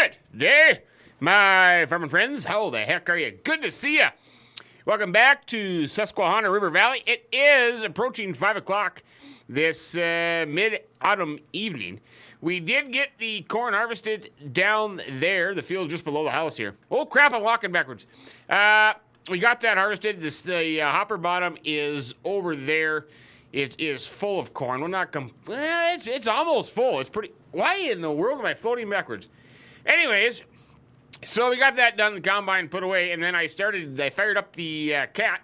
Good day, my farming friends. How the heck are you? Good to see you. Welcome back to Susquehanna River Valley. It is approaching 5 o'clock this mid-autumn evening. We did get the corn harvested down there, the field just below the house here. Oh, crap, I'm walking backwards. We got that harvested. The hopper bottom is over there. It is full of corn. We're not it's almost full. It's pretty. Why in the world am I floating backwards? Anyways, so we got that done, the combine put away, and then I fired up the cat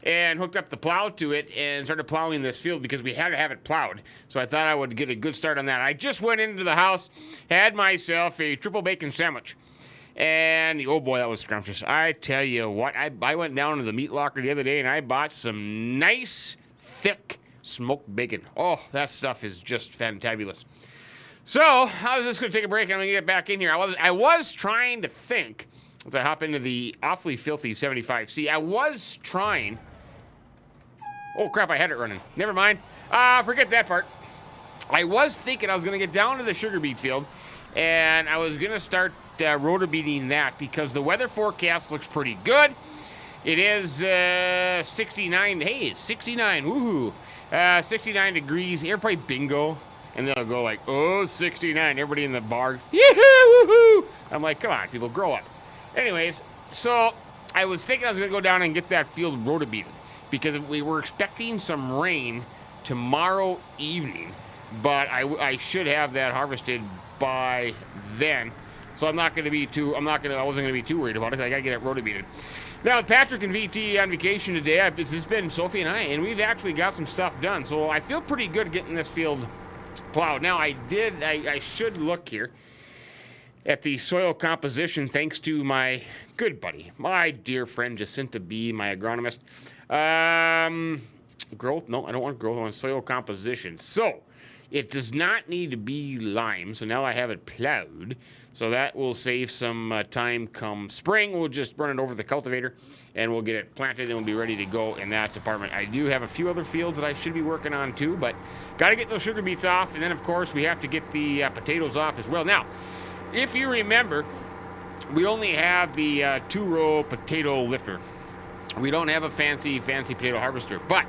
and hooked up the plow to it and started plowing this field because we had to have it plowed. So I thought I would get a good start on that. I just went into the house, had myself a triple bacon sandwich. And, oh boy, that was scrumptious. I tell you what, I went down to the meat locker the other day and I bought some nice, thick smoked bacon. Oh, that stuff is just fantabulous. So, I was just going to take a break and I'm going to get back in here. I was trying to think, as I hop into the awfully filthy 75C, I was trying... Oh, crap, I had it running. Never mind. Forget that part. I was thinking I was going to get down to the sugar beet field and I was going to start rotor beating that because the weather forecast looks pretty good. It is 69. Hey, it's 69. Woohoo. 69 degrees. Everybody bingo. And they'll go like, oh, 69. Everybody in the bar, yee-hoo, woohoo. I'm like, come on, people, grow up. Anyways, so I was thinking I was going to go down and get that field rotor beaten because we were expecting some rain tomorrow evening, but I should have that harvested by then. So I wasn't going to be too worried about it. I got to get it rotor beaten. Now, with Patrick and VT on vacation today, it's just been Sophie and I, and we've actually got some stuff done. So I feel pretty good getting this field plowed. Now, I should look here at the soil composition thanks to my good buddy, my dear friend Jacinta B., my agronomist. Growth? No, I don't want growth. I want soil composition. So, it does not need to be lime, so now I have it plowed. So that will save some time come spring. We'll just run it over the cultivator and we'll get it planted and we'll be ready to go in that department. I do have a few other fields that I should be working on too, but got to get those sugar beets off. And then, of course, we have to get the potatoes off as well. Now, if you remember, we only have the two-row potato lifter. We don't have a fancy potato harvester, but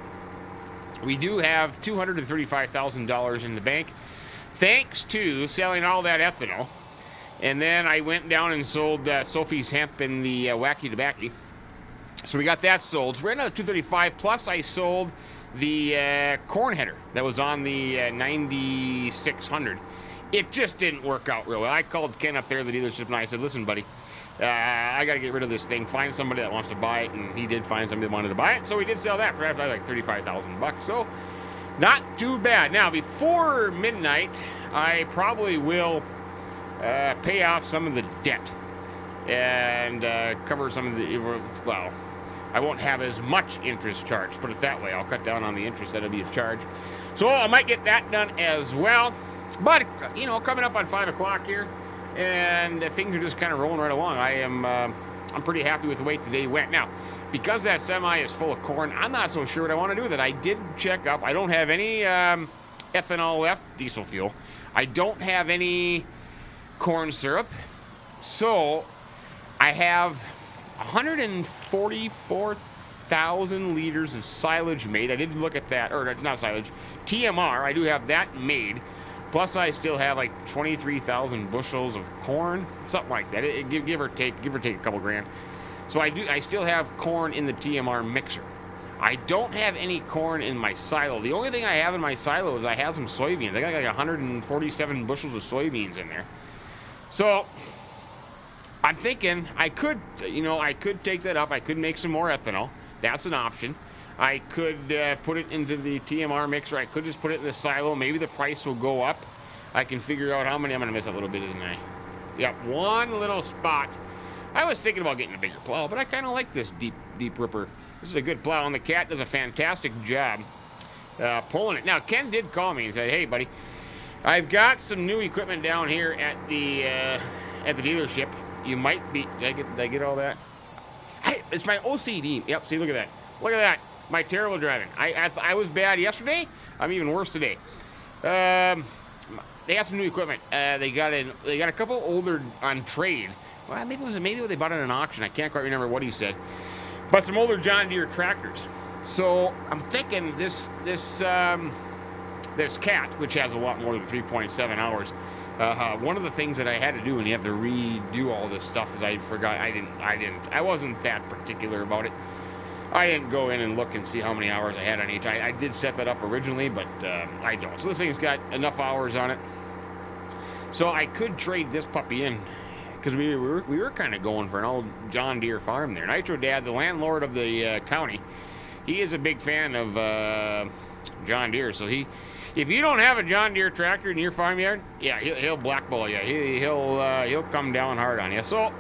we do have $235,000 in the bank thanks to selling all that ethanol. And then I went down and sold Sophie's hemp in the Wacky Tobacco. So we got that sold. So we're at another $235, plus I sold the corn header that was on the 9600. It just didn't work out real well. I called Ken up there, the dealership, and I said, listen, buddy, I got to get rid of this thing. Find somebody that wants to buy it. And he did find somebody that wanted to buy it. So we did sell that for like $35,000. So not too bad. Now, before midnight, I probably will pay off some of the debt and cover some of the, well, I won't have as much interest charged, put it that way. I'll cut down on the interest that'll be charged. So I might get that done as well. But, you know, coming up on 5 o'clock here, and things are just kind of rolling right along. I'm pretty happy with the way today went. Now, because that semi is full of corn, I'm not so sure what I want to do with it. I did check up. I don't have any ethanol left, diesel fuel. I don't have any corn syrup. So I have 144,000 liters of silage made. I did look at that, or not silage, TMR. I do have that made. Plus, I still have like 23,000 bushels of corn, something like that. Give or take a couple grand. So I still have corn in the TMR mixer. I don't have any corn in my silo. The only thing I have in my silo is I have some soybeans. I got like 147 bushels of soybeans in there. So I'm thinking I could take that up. I could make some more ethanol. That's an option. I could put it into the TMR mixer. I could just put it in the silo. Maybe the price will go up. I can figure out how many. I'm going to miss a little bit, isn't I? Yep, one little spot. I was thinking about getting a bigger plow, but I kind of like this deep ripper. This is a good plow, and the cat does a fantastic job pulling it. Now, Ken did call me and said, hey, buddy, I've got some new equipment down here at the dealership. You might be... Did I get all that? It's my OCD. Yep, see, look at that. Look at that. My terrible driving. I was bad yesterday. I'm even worse today. they got some new equipment. They got a couple older on trade. Well, maybe they bought it at an auction. I can't quite remember what he said. But some older John Deere tractors. So I'm thinking this cat, which has a lot more than 3.7 hours. One of the things that I had to do when you have to redo all this stuff is I forgot. I wasn't that particular about it. I didn't go in and look and see how many hours I had on each. I did set that up originally, but I don't. So this thing's got enough hours on it. So I could trade this puppy in, because we were kind of going for an old John Deere farm there. Nitro Dad, the landlord of the county, he is a big fan of John Deere. So if you don't have a John Deere tractor in your farmyard, yeah, he'll blackball you. He'll come down hard on you. So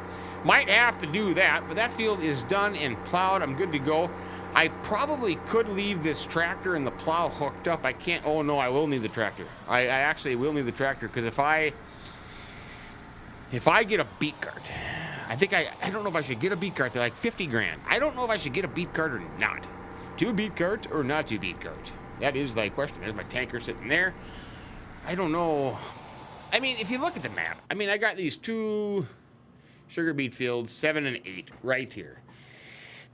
might have to do that, but that field is done and plowed. I'm good to go. I probably could leave this tractor and the plow hooked up. I can't. Oh no, I will need the tractor. I actually will need the tractor, because if I get a BEET cart, I think I don't know if I should get a BEET cart. They're like 50 grand. I don't know if I should get a BEET cart or not. 2 BEET carts or not 2 BEET carts? That is the question. There's my tanker sitting there. I don't know. I mean, if you look at the map, I mean, I got these 2 sugar beet fields, 7 and 8, right here.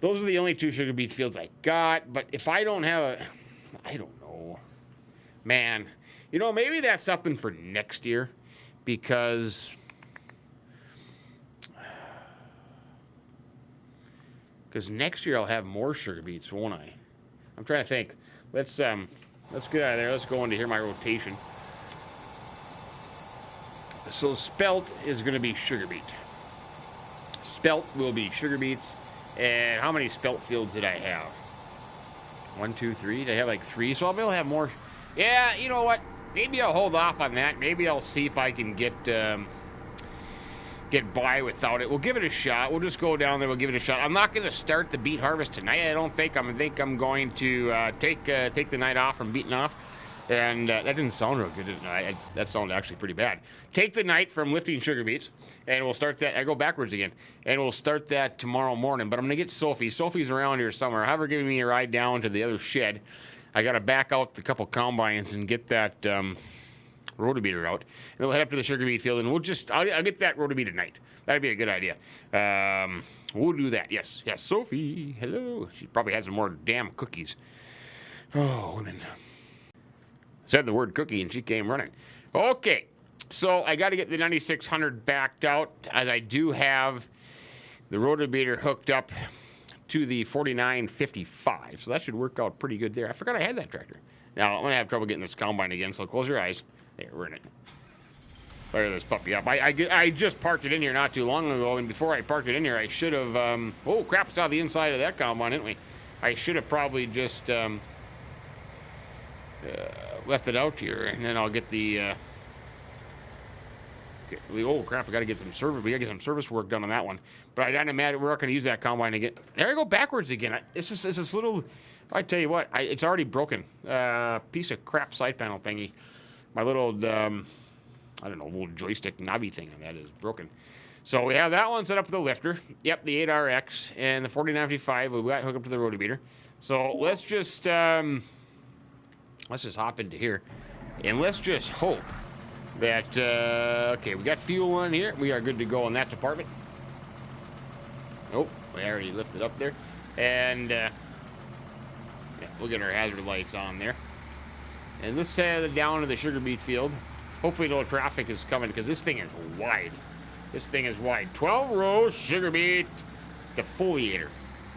Those are the only 2 sugar beet fields I got. But if I don't have I don't know. Man, you know, maybe that's something for next year, because next year I'll have more sugar beets, won't I? I'm trying to think. Let's get out of there. Let's go into here, my rotation. So spelt is going to be sugar beet. Spelt will be sugar beets. And how many spelt fields did I have? 1, 2, 3. Did I have like 3? So I'll be able to have more. Yeah, you know what? Maybe I'll hold off on that. Maybe I'll see if I can get by without it. We'll give it a shot. We'll just go down there. We'll give it a shot. I'm not going to start the beet harvest tonight. I don't think. I think I'm going to take the night off from beating off. And that didn't sound real good, didn't it? That sounded actually pretty bad. Take the night from lifting sugar beets, and we'll start that. I go backwards again. And we'll start that tomorrow morning. But I'm going to get Sophie. Sophie's around here somewhere. Have her giving me a ride down to the other shed. I got to back out the couple combines and get that rotobeater out. And then we'll head up to the sugar beet field, and I'll get that rotobeater tonight. That'd be a good idea. We'll do that. Yes. Yes, Sophie. Hello. She probably had some more damn cookies. Oh, women. Said the word cookie, and she came running. Okay, so I got to get the 9600 backed out, as I do have the rotobeater hooked up to the 4955. So that should work out pretty good there. I forgot I had that tractor. Now, I'm going to have trouble getting this combine again, so close your eyes. There, we're in it. Fire this puppy up. I just parked it in here not too long ago, and before I parked it in here, I should have... oh, crap, saw the inside of that combine, didn't we? I should have probably just... left it out here, and then I'll get the oh crap, I gotta get some service. We gotta get some service work done on that one. But I gotta imagine we're not gonna use that combine again. There I go backwards again. It's this little. I tell you what, it's already broken. Piece of crap side panel thingy. My little I don't know, little joystick knobby thing on that is broken. So we have that one set up for the lifter. Yep, the 8RX and the 4955. We got hooked up to the rotobeater. So let's just hop into here, and let's just hope that, okay, we got fuel on here. We are good to go in that department. Nope, we already lifted up there. And, yeah, we'll get our hazard lights on there. And let's head down to the sugar beet field. Hopefully no traffic is coming, because this thing is wide. This thing is wide. 12 rows sugar beet defoliator.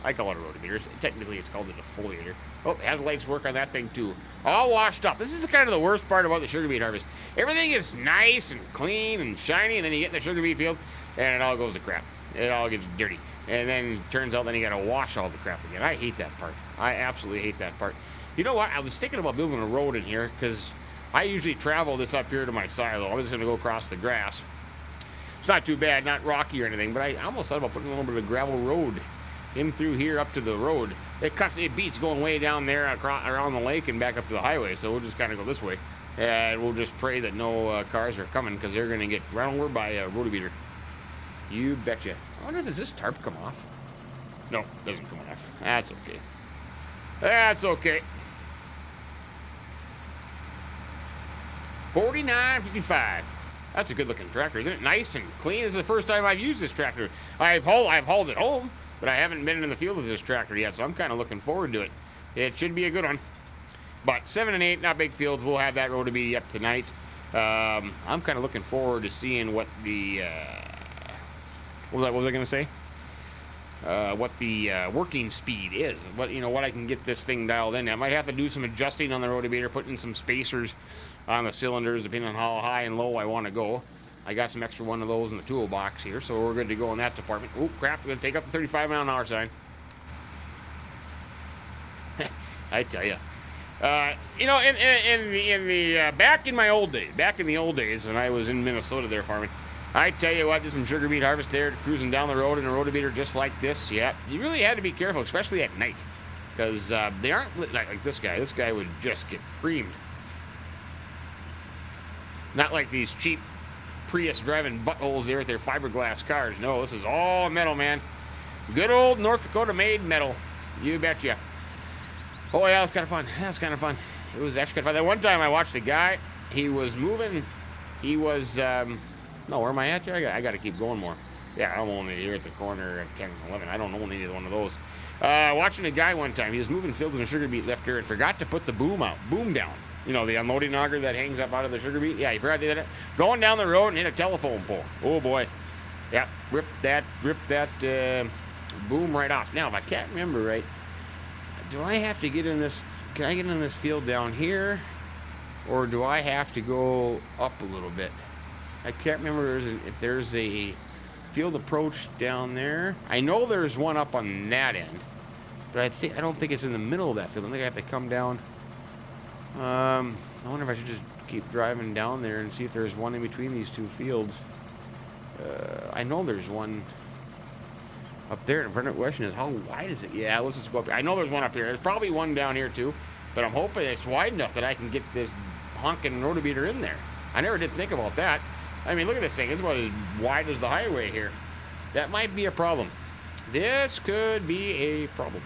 I call it a rotobeater. Technically, it's called a defoliator. Oh, hazard lights work on that thing too. All washed up. This is kind of the worst part about the sugar beet harvest. Everything is nice and clean and shiny, and then you get in the sugar beet field, and it all goes to crap. It all gets dirty. And then turns out then you got to wash all the crap again. I hate that part. I absolutely hate that part. You know what? I was thinking about building a road in here, because I usually travel this up here to my silo. I was going to go across the grass. It's not too bad, not rocky or anything, but I almost thought about putting a little bit of gravel road in through here up to the road. It beats going way down there around the lake and back up to the highway, so we'll just kind of go this way. And we'll just pray that no cars are coming, because they're going to get run over by a rotobeater. You betcha. I wonder if does this tarp come off? No, it doesn't come off. That's okay. That's okay. $49.55. That's a good looking tractor, isn't it? Nice and clean. This is the first time I've used this tractor. I've hauled it home, but I haven't been in the field with this tractor yet, so I'm kind of looking forward to it. It should be a good one. But 7 and 8, not big fields. We'll have that Rotobeety up tonight. I'm kind of looking forward to seeing what the what was I going to say? What the working speed is. What I can get this thing dialed in. I might have to do some adjusting on the Rotobeater, put in some spacers on the cylinders depending on how high and low I want to go. I got some extra one of those in the toolbox here, so we're good to go in that department. Oh crap! We're gonna take up the 35-mile-an-hour sign. I tell you. In the back in the old days when I was in Minnesota there farming, I tell you what, did some sugar beet harvest there, cruising down the road in a Rotobeater just like this. Yeah, you really had to be careful, especially at night, because they aren't lit like this guy. This guy would just get creamed. Not like these cheap Prius driving buttholes there with their fiberglass cars. No, this is all metal, man. Good old North Dakota made metal. You betcha. Oh yeah, it was kind of fun. That's kind of fun. It was actually kind of fun. That one time I watched a guy. He was moving. He was. No, where am I at? I got to keep going more. Yeah, I'm only here at the corner at 10 and 11. I don't own either one of those. Watching a guy one time. He was moving fields in a sugar beet lifter and forgot to put the boom down. You know, the unloading auger that hangs up out of the sugar beet. Yeah, he forgot to do that. Going down the road and hit a telephone pole. Oh boy. Yeah, ripped that boom right off. Now, if I can't remember right. Do I have to get in this? Can I get in this field down here, or do I have to go up a little bit? I can't remember if there's a field approach down there. I know there's one up on that end, but I don't think it's in the middle of that field. I think I have to come down. I wonder if I should just keep driving down there and see if there's one in between these two fields. I know there's one up there. And the question is, how wide is it? Yeah, let's just go up here. I know there's one up here. There's probably one down here too, but I'm hoping it's wide enough that I can get this honking Rotobeater in there. I never did think about that. I mean, look at this thing. It's about as wide as the highway here. That might be a problem. This could be a problem.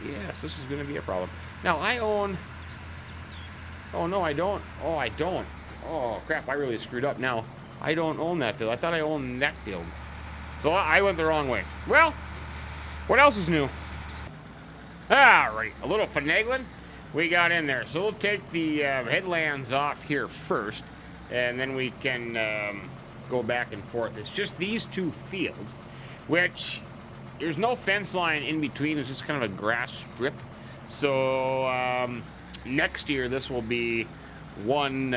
Yes, this is going to be a problem. Now, I own... Oh, no, I don't. Oh, I don't. Oh, crap, I really screwed up now. I don't own that field. I thought I owned that field. So I went the wrong way. Well, what else is new? All right, a little finagling we got in there. So we'll take the headlands off here first, and then we can go back and forth. It's just these two fields, which there's no fence line in between. It's just kind of a grass strip. So next year, this will be one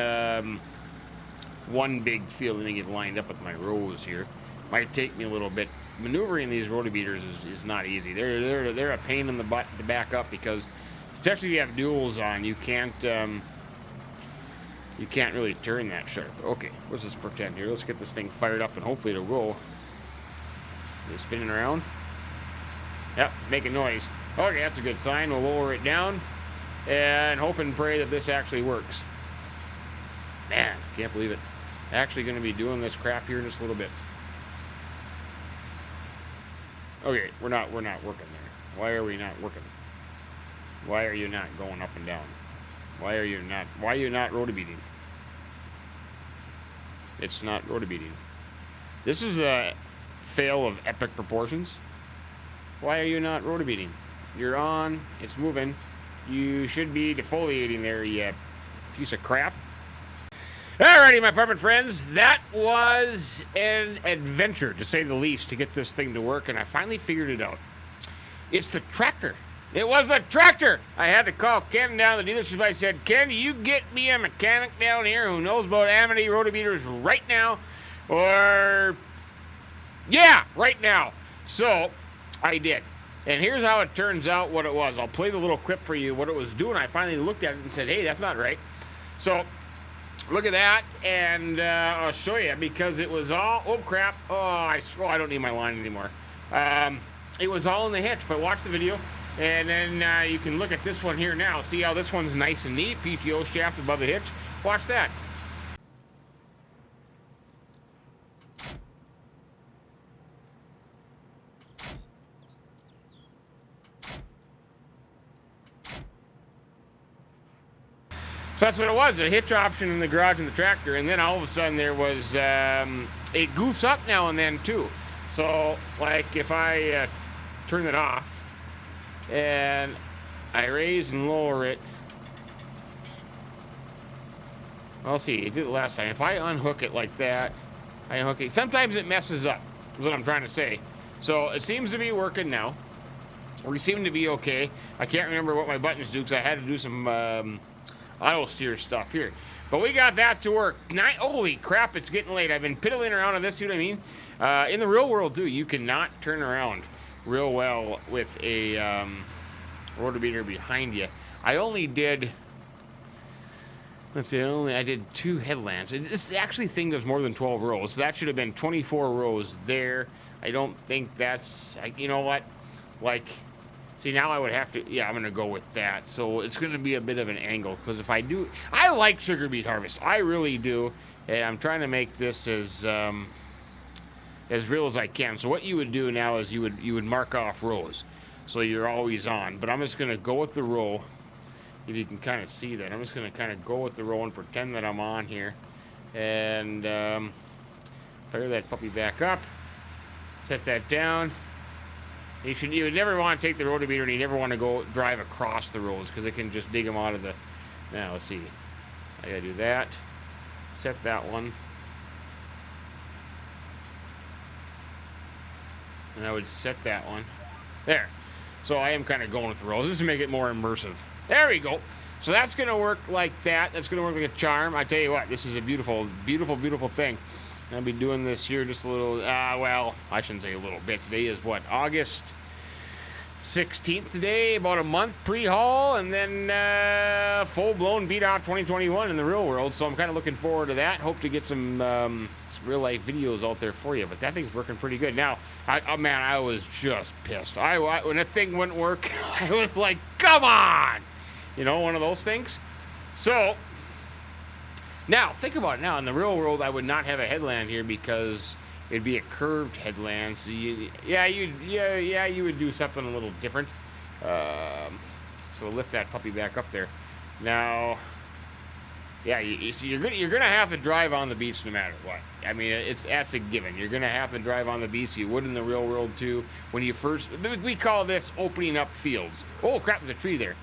big field. Let me get lined up with my rows here. Might take me a little bit. Maneuvering these Rotobeaters is not easy. They're a pain in the butt to back up because, especially if you have duals on, you can't really turn that sharp. Okay, let's just pretend here. Let's get this thing fired up and hopefully it'll go. Is it spinning around? Yep, it's making noise. Okay, that's a good sign. We'll lower it down and hope and pray that this actually works. Man, can't believe it. Actually going to be doing this crap here in just a little bit. Okay, we're not working there. Why are we not working? Why are you not going up and down? Why are you not Rotobeating? It's not Rotobeating. This is a fail of epic proportions. Why are you not Rotobeating? You're on, it's moving. You should be defoliating there, you piece of crap. Alrighty, my farming friends, that was an adventure, to say the least, to get this thing to work, and I finally figured it out. It's the tractor. It was the tractor! I had to call Ken down to the dealership. I said, Ken, you get me a mechanic down here who knows about Amity Rotobeaters right now, or... yeah, right now. So, I did. And here's how it turns out what it was. I'll play the little clip for you, what it was doing. I finally looked at it and said, hey, that's not right. So... look at that, and I'll show you, because it was all, oh crap, I don't need my line anymore. It was all in the hitch, but watch the video, and then you can look at this one here now. See how this one's nice and neat, PTO shaft above the hitch. Watch that. So that's what it was, a hitch option in the garage and the tractor, and then all of a sudden there was, it goofs up now and then too. So, like, if I turn it off, and I raise and lower it, I'll see, it did it last time. If I unhook it like that, I unhook it, sometimes it messes up, is what I'm trying to say. So, it seems to be working now. We seem to be okay. I can't remember what my buttons do, because I had to do some, auto steer stuff here, but we got that to work. Holy crap, it's getting late. I've been piddling around on this, see what I mean? In the real world too, you cannot turn around real well with a rotometer behind you. I only did, let's see, I did 2 headlands. This actually thing does more than 12 rows, so that should have been 24 rows there. I don't think that's, you know what, like, see, now I would have to, yeah, I'm going to go with that. So it's going to be a bit of an angle, because if I do, I like sugar beet harvest. I really do. And I'm trying to make this as real as I can. So what you would do now is you would mark off rows, so you're always on. But I'm just going to go with the row. If you can kind of see that, I'm just going to kind of go with the row and pretend that I'm on here. And fire that puppy back up. Set that down. You would never want to take the rotometer, and you never want to go drive across the rows, because it can just dig them out of the. Now let's see. I gotta do that. Set that one. And I would set that one. There. So I am kind of going with the rows just to make it more immersive. There we go. So that's gonna work like that. That's gonna work like a charm. I tell you what, this is a beautiful, beautiful, beautiful thing. I'll be doing this here just a little, well, I shouldn't say a little bit. Today is what, August 16th today, about a month pre-haul, and then full-blown beat off 2021 in the real world. So I'm kind of looking forward to that. Hope to get some real-life videos out there for you, but that thing's working pretty good. Now, man, I was just pissed. When that thing wouldn't work, I was like, come on! You know, one of those things. So, now, think about it now. In the real world, I would not have a headland here because it'd be a curved headland. So you would do something a little different. So we'll lift that puppy back up there. Now, yeah, you're gonna have to drive on the beach no matter what. I mean, that's a given. You're gonna have to drive on the beach. You would in the real world too. When you first, we call this opening up fields. Oh crap, there's a tree there.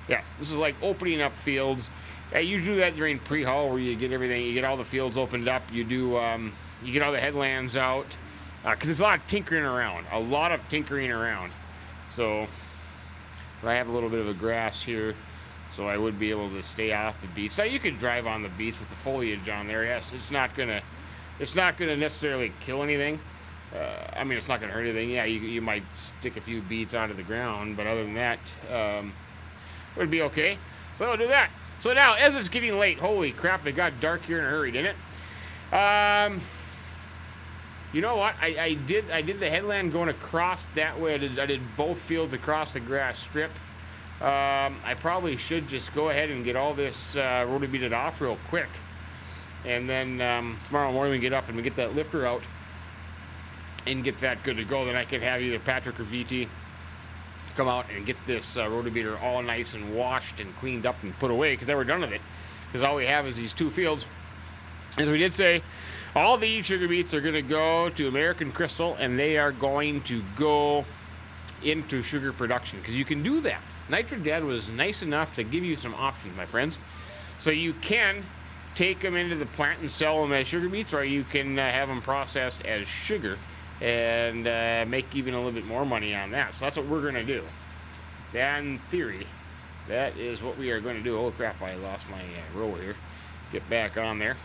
Yeah, this is like opening up fields. You do that during pre-haul, where you get everything, you get all the fields opened up, you do, you get all the headlands out, because it's a lot of tinkering around, So, but I have a little bit of a grass here, so I would be able to stay off the beach. Now you could drive on the beach with the foliage on there. Yes, it's not gonna necessarily kill anything. I mean, it's not gonna hurt anything. Yeah, you might stick a few beets onto the ground, but other than that, it would be okay. So I'll do that. So now, as it's getting late, holy crap, it got dark here in a hurry, didn't it? You know what? I did the headland going across that way. I did both fields across the grass strip. I probably should just go ahead and get all this rotometered off real quick. And then tomorrow morning we get up and we get that lifter out and get that good to go. Then I could have either Patrick or VT come out and get this rotometer all nice and washed and cleaned up and put away, because then we're done with it. Because all we have is these 2 fields. As we did say, all these sugar beets are going to go to American Crystal, and they are going to go into sugar production, because you can do that. NitroDad was nice enough to give you some options, my friends. So you can take them into the plant and sell them as sugar beets, or you can have them processed as sugar and make even a little bit more money on that. So that's what we're going to do. In theory, that is what we are going to do. Oh crap, I lost my row here. Get back on there.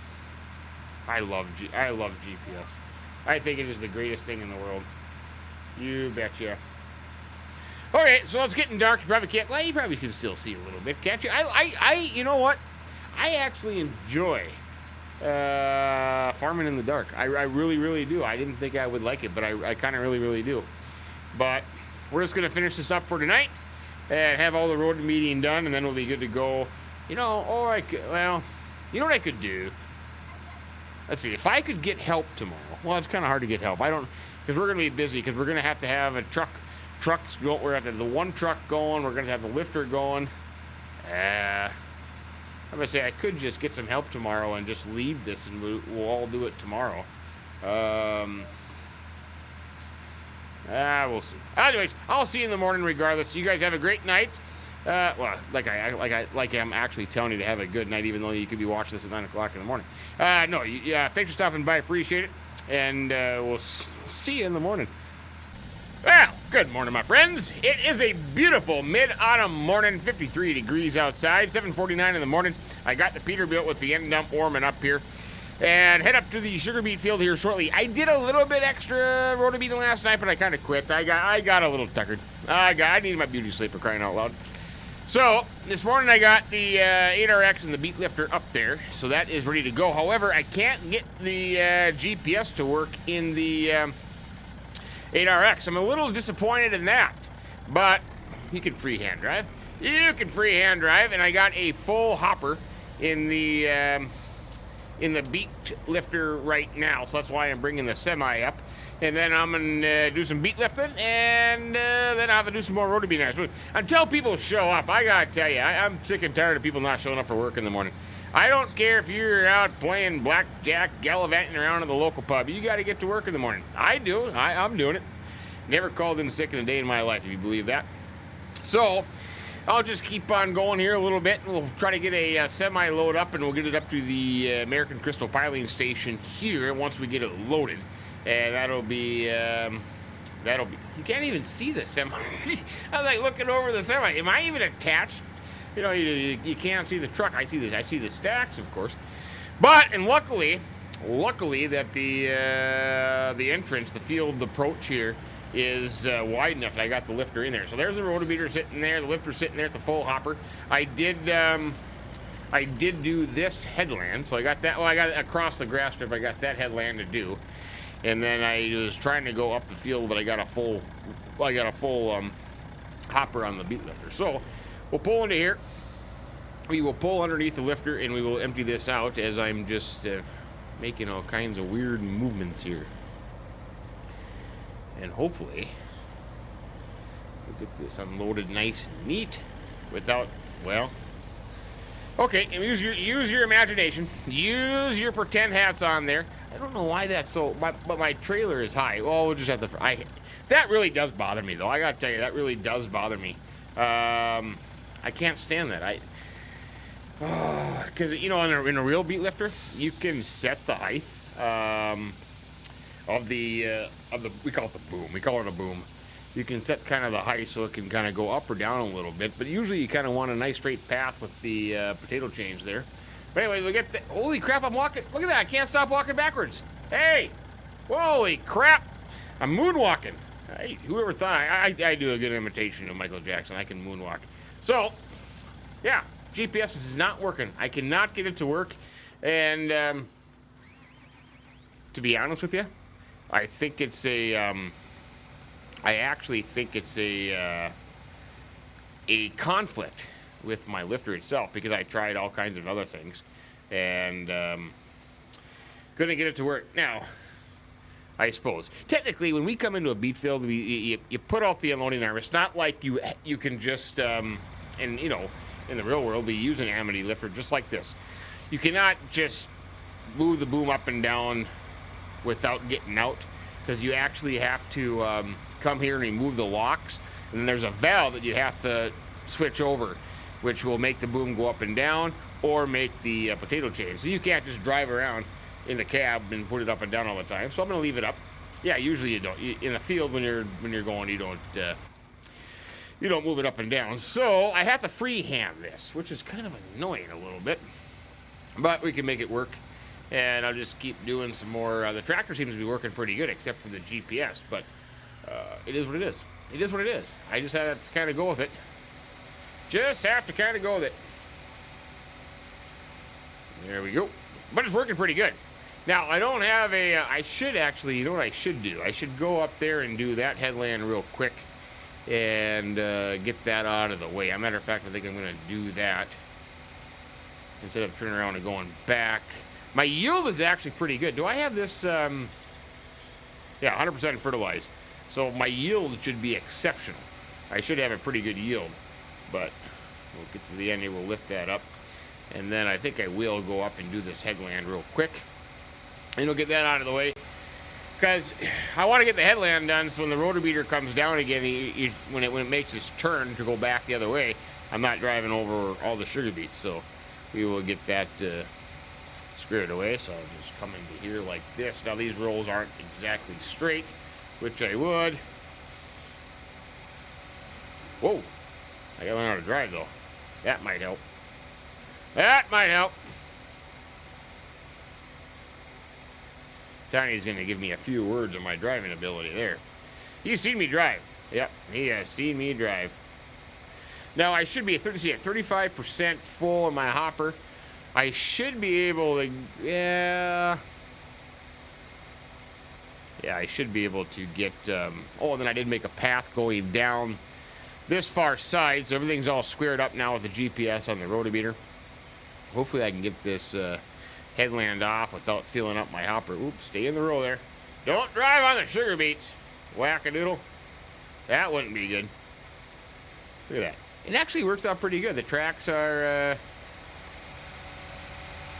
I love GPS. I think it is the greatest thing in the world. You betcha. Okay, so it's getting dark. You probably can't, well, you probably can still see a little bit, can't you? You know what? I actually enjoy farming in the dark. I really, really do. I didn't think I would like it, but I kind of really, really do. But we're just going to finish this up for tonight and have all the road meeting done, and then we'll be good to go. You know, or you know what I could do? Let's see, if I could get help tomorrow. Well, it's kind of hard to get help. Because we're going to be busy, because we're going to have a trucks go. We're going to have the one truck going. We're going to have the lifter going. I'm gonna say I could just get some help tomorrow and just leave this, and we'll all do it tomorrow. We'll see. Anyways, I'll see you in the morning regardless. You guys have a great night. Well, like I'm actually telling you to have a good night, even though you could be watching this at 9 o'clock in the morning. Thanks for stopping by. Appreciate it. And we'll see you in the morning. Well, good morning, my friends. It is a beautiful mid-autumn morning, 53 degrees outside, 7:49 in the morning. I got the Peterbilt with the end dump warming up here, and head up to the sugar beet field here shortly. I did a little bit extra roto beating last night, but I kind of quit. I got a little tuckered. I needed my beauty sleep, for crying out loud. So this morning I got the 8RX and the beet lifter up there, so that is ready to go. However, I can't get the GPS to work in the 8RX. I'm a little disappointed in that, but you can freehand drive. And I got a full hopper in the beet lifter right now, so that's why I'm bringing the semi up. And then I'm gonna do some beet lifting, and then I'll have to do some more roto beating. Until people show up, I gotta tell you, I'm sick and tired of people not showing up for work in the morning. I don't care if you're out playing blackjack, gallivanting around in the local pub. You got to get to work in the morning. I do. I'm doing it. Never called in sick in a day in my life, if you believe that. So I'll just keep on going here a little bit, and we'll try to get a semi load up, and we'll get it up to the American Crystal Piling Station here once we get it loaded. And that'll be, you can't even see the semi. I was like looking over the semi. Am I even attached? You know, you can't see the truck. I see the stacks, of course. But, and luckily that the entrance, the field approach here is wide enough that I got the lifter in there. So there's the rotobeater sitting there, the lifter sitting there at the full hopper. I did do this headland, so I got that. Well, I got it across the grass strip. I got that headland to do, and then I was trying to go up the field, but I got a full hopper on the beet lifter. So we'll pull into here. We will pull underneath the lifter, and we will empty this out as I'm just making all kinds of weird movements here. And hopefully we'll get this unloaded nice and neat without, well, okay, and use your imagination. Use your pretend hats on there. I don't know why that's so, but my trailer is high. Well, we'll just have to, that really does bother me, though. I gotta tell you, that really does bother me. I can't stand that. Because, you know, in a real beet lifter, you can set the height of the we call it the boom. We call it a boom. You can set kind of the height so it can kind of go up or down a little bit. But usually you kind of want a nice straight path with the potato chains there. But anyway, we get the, holy crap, I'm walking. Look at that, I can't stop walking backwards. Hey, holy crap, I'm moonwalking. Hey, whoever thought I do a good imitation of Michael Jackson. I can moonwalk. So, yeah. GPS is not working. I cannot get it to work, and to be honest with you, I think it's a. I actually think it's a conflict with my lifter itself, because I tried all kinds of other things and couldn't get it to work. Now, I suppose technically, when we come into a beet field, you put out the unloading arm. It's not like you can just and you know. In the real world, we use an Amity lifter just like this. You cannot just move the boom up and down without getting out, because you actually have to come here and remove the locks, and then there's a valve that you have to switch over, which will make the boom go up and down or make the potato chain. So you can't just drive around in the cab and put it up and down all the time. So I'm going to leave it up. Yeah, usually you don't. In the field, when you're going, you don't move it up and down. So I have to freehand this, which is kind of annoying a little bit, but we can make it work. And I'll just keep doing some more. The tractor seems to be working pretty good, except for the GPS, but it is what it is. It is what it is. I just have to kind of go with it. Just have to kind of go with it. There we go. But it's working pretty good. Now, I don't have a, I should actually, you know what I should do? I should go up there and do that headland real quick and get that out of the way. As a matter of fact, I think I'm going to do that instead of turning around and going back. My yield is actually pretty good. Do I have this? Yeah, 100% fertilized. So my yield should be exceptional. I should have a pretty good yield, but we'll get to the end here. We'll lift that up. And then I think I will go up and do this headland real quick. And we'll get that out of the way. Because I want to get the headland done so when the rotor beater comes down again, when it makes its turn to go back the other way, I'm not driving over all the sugar beets. So we will get that squared away. So I'll just come into here like this. Now these rolls aren't exactly straight, which I would. Whoa, I gotta learn how to drive though. That might help. That might help. Tiny's gonna give me a few words on my driving ability there. He's seen me drive. Yep, he has seen me drive. Now I should be at 35% full in my hopper. I should be able to, yeah, I should be able to get, oh, and then I did make a path going down this far side, so everything's all squared up now with the GPS on the rotometer. Hopefully I can get this headland off without filling up my hopper. Oops, stay in the row there. Don't drive on the sugar beets, whack-a-doodle. That wouldn't be good. Look at that. It actually works out pretty good. The tracks are,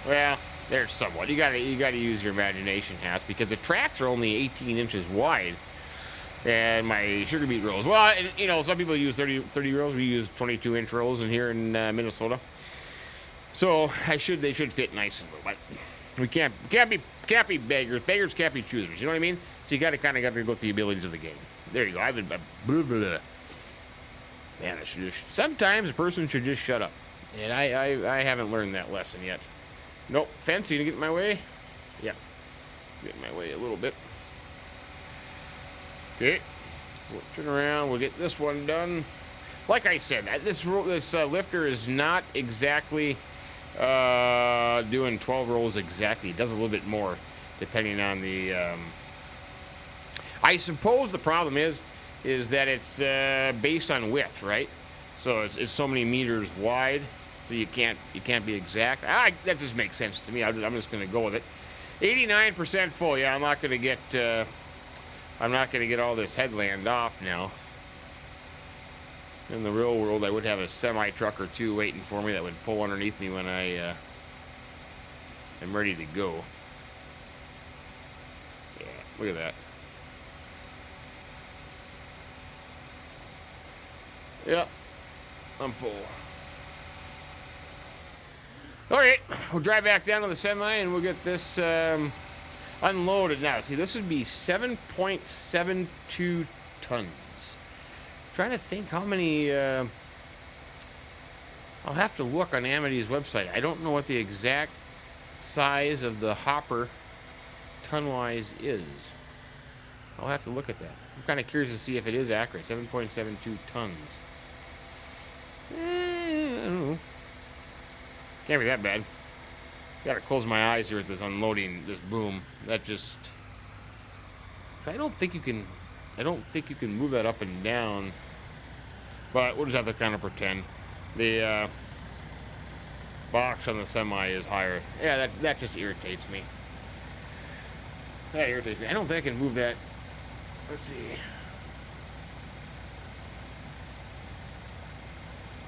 well, they're somewhat. You gotta use your imagination hats because the tracks are only 18 inches wide. And my sugar beet rolls, well, you know, some people use 30 rolls. We use 22-inch rolls in here in Minnesota. So they should fit nicely, but we can't be beggars. Beggars can't be choosers. You know what I mean? So you kind of got to go with the abilities of the game. There you go. I've been blah, blah, blah. Man, sometimes a person should just shut up, and I haven't learned that lesson yet. Nope, fence. You gonna get in my way? Yeah, get in my way a little bit. Okay, we'll turn around. We'll get this one done. Like I said, this lifter is not exactly doing 12 rolls exactly. It does a little bit more depending on the I suppose the problem is that it's based on width, right? So it's so many meters wide, so you can't be exact. That just makes sense to me. I'm just going to go with it. 89% full. Yeah, I'm not going to get all this headland off now. In the real world, I would have a semi-truck or two waiting for me that would pull underneath me when I am ready to go. Yeah, look at that. Yeah, I'm full. All right, we'll drive back down to the semi and we'll get this unloaded now. See, this would be 7.72 tons. Trying to think how many, I'll have to look on Amity's website. I don't know what the exact size of the hopper ton-wise is. I'll have to look at that. I'm kind of curious to see if it is accurate. 7.72 tons. I don't know. Can't be that bad. Gotta close my eyes here with this unloading, this boom. That just, I don't think you can move that up and down. But we'll just have to kind of pretend. The box on the semi is higher. Yeah, that just irritates me. That irritates me. I don't think I can move that. Let's see.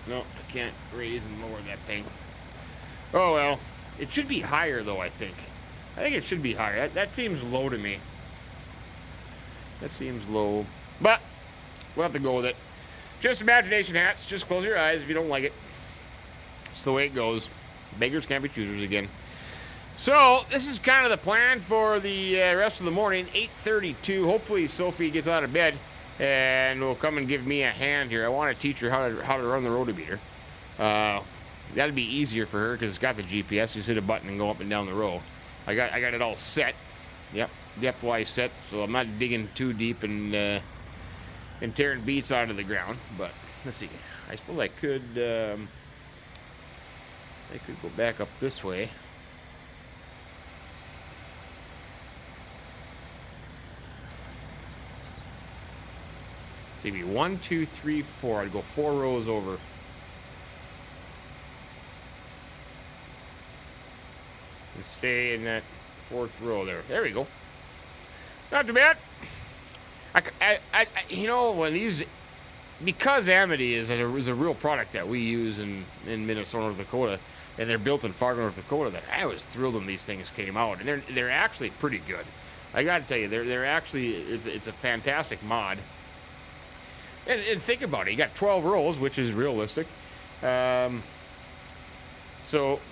No, I can't raise and lower that thing. Oh well. It should be higher though, I think. I think it should be higher. That seems low to me. That seems low. But we'll have to go with it. Just imagination hats. Just close your eyes if you don't like it. It's the way it goes. Beggars can't be choosers again. So this is kind of the plan for the rest of the morning. 8:32. Hopefully Sophie gets out of bed and will come and give me a hand here. I want to teach her how to run the rotometer. That'd be easier for her because it's got the GPS. Just hit a button and go up and down the row. I got it all set. Yep, depth-wise set. So I'm not digging too deep and tearing beets out of the ground. But let's see. I suppose I could go back up this way. So it'd be 1, 2, 3, 4. I'd go 4 rows over. And stay in that 4th row there. There we go. Not too bad. You know, when these, because Amity is a real product that we use in Minnesota, North Dakota, and they're built in Fargo, North Dakota, that I was thrilled when these things came out, and they're actually pretty good. I got to tell you, they're actually it's a fantastic mod. And think about it, you got 12 rolls, which is realistic. So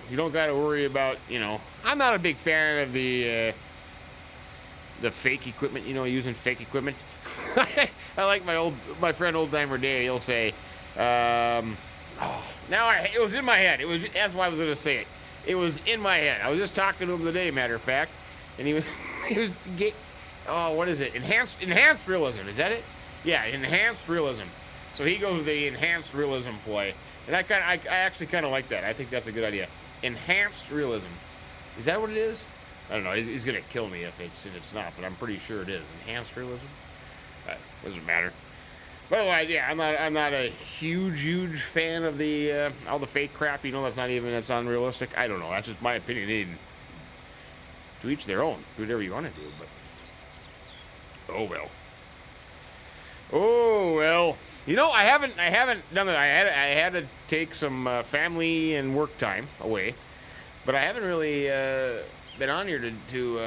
you don't got to worry about, I'm not a big fan of the fake equipment, using fake equipment. I like my friend Old Timer Dave. He'll say, it was in my head. That's why I was going to say it. It was in my head. I was just talking to him today, matter of fact, and he was what is it? Enhanced realism. Is that it? Yeah, enhanced realism. So he goes with the enhanced realism play, and I actually kind of like that. I think that's a good idea. Enhanced realism. Is that what it is? I don't know. He's gonna kill me if it's not, but I'm pretty sure it is. Enhanced realism. Doesn't matter. By the way, yeah, I'm not a huge fan of the all the fake crap. That's unrealistic. I don't know. That's just my opinion. To each their own. Do whatever you want to do, but oh well. Oh well. I haven't done that. I had to take some family and work time away, but I haven't really been on here to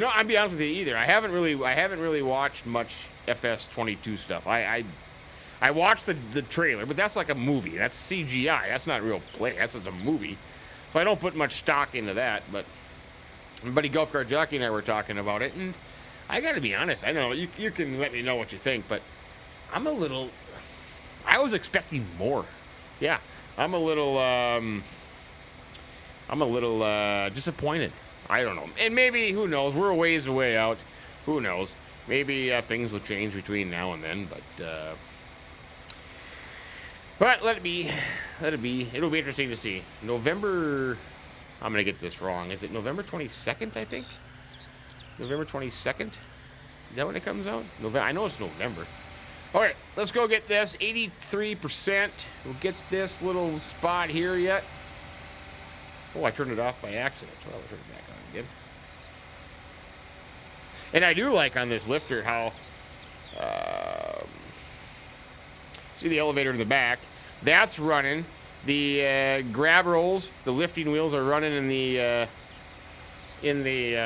I'll be honest with you either. I haven't really watched much FS22 stuff. I watched the trailer, but that's like a movie. That's CGI. That's not real play. That's just a movie. So I don't put much stock into that. But my buddy Golf Cart Jockey and I were talking about it, and I got to be honest. I know you can let me know what you think, but I was expecting more. Yeah, I'm a little disappointed. I don't know. And maybe, who knows, we're a ways away out. Who knows? Maybe things will change between now and then, but let it be. It'll be interesting to see. November, I'm going to get this wrong. Is it November 22nd, I think? November 22nd? Is that when it comes out? I know it's November. All right, let's go get this. 83%. We'll get this little spot here yet. Oh, I turned it off by accident. So I'll turn it back on again. And I do like on this lifter how, see the elevator in the back. That's running. The grab rolls, the lifting wheels are running in the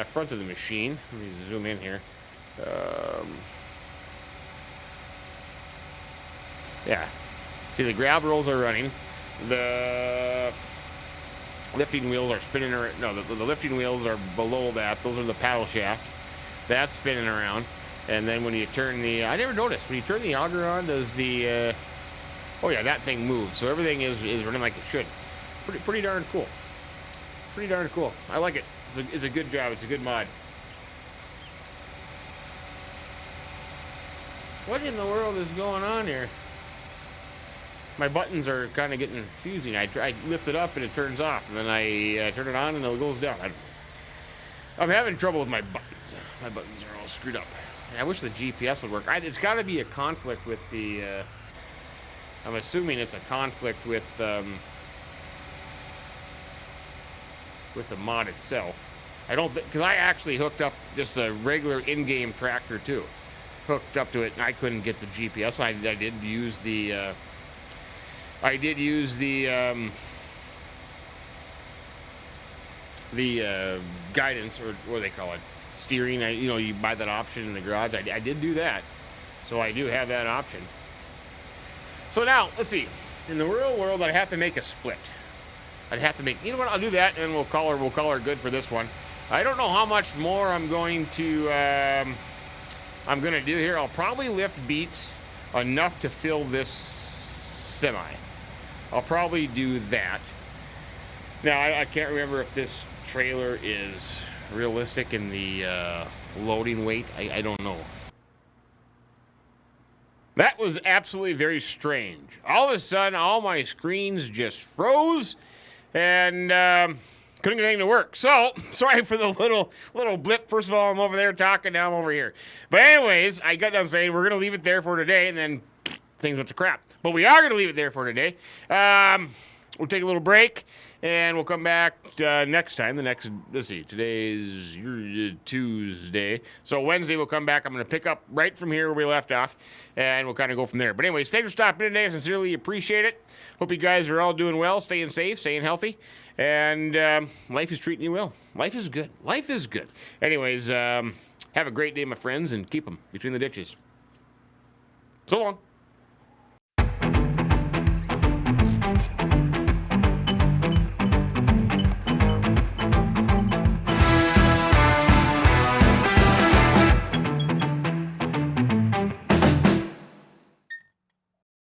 front of the machine. Let me zoom in here. Yeah. See, the grab rolls are running. The lifting wheels are spinning around. No, the lifting wheels are below that. Those are the paddle shaft. That's spinning around. And then when you turn I never noticed, when you turn the auger on, does the, oh yeah, that thing moves. So everything is running like it should. Pretty darn cool. Pretty darn cool. I like it. It's a good job. It's a good mod. What in the world is going on here? My buttons are kind of getting confusing. I lift it up and it turns off, and then I turn it on and it goes down. I'm having trouble with my buttons. My buttons are all screwed up. I wish the GPS would work. It's got to be a conflict with the. I'm assuming it's a conflict with the mod itself. I don't because I actually hooked up just a regular in-game tractor too, hooked up to it, and I couldn't get the GPS. I did use the. Guidance, or what do they call it? Steering. You buy that option in the garage. I did do that, so I do have that option. So now, let's see. In the real world, I'd have to make a split. I'd have to make. You know what? I'll do that, and we'll call her good for this one. I don't know how much more I'm going to do here. I'll probably lift beats enough to fill this semi. I'll probably do that. Now, I can't remember if this trailer is realistic in the loading weight. I don't know. That was absolutely very strange. All of a sudden, all my screens just froze, and couldn't get anything to work. So, sorry for the little blip. First of all, I'm over there talking, now I'm over here. But anyways, I got done saying we're going to leave it there for today, and then things went to crap. But we are going to leave it there for today. We'll take a little break, And we'll come back next time. Let's see, today's Tuesday. So Wednesday we'll come back. I'm going to pick up right from here where we left off, and we'll kind of go from there. But anyways, thanks for stopping in today. I sincerely appreciate it. Hope you guys are all doing well, staying safe, staying healthy, and life is treating you well. Life is good. Life is good. Anyways, have a great day, my friends, and keep them between the ditches. So long.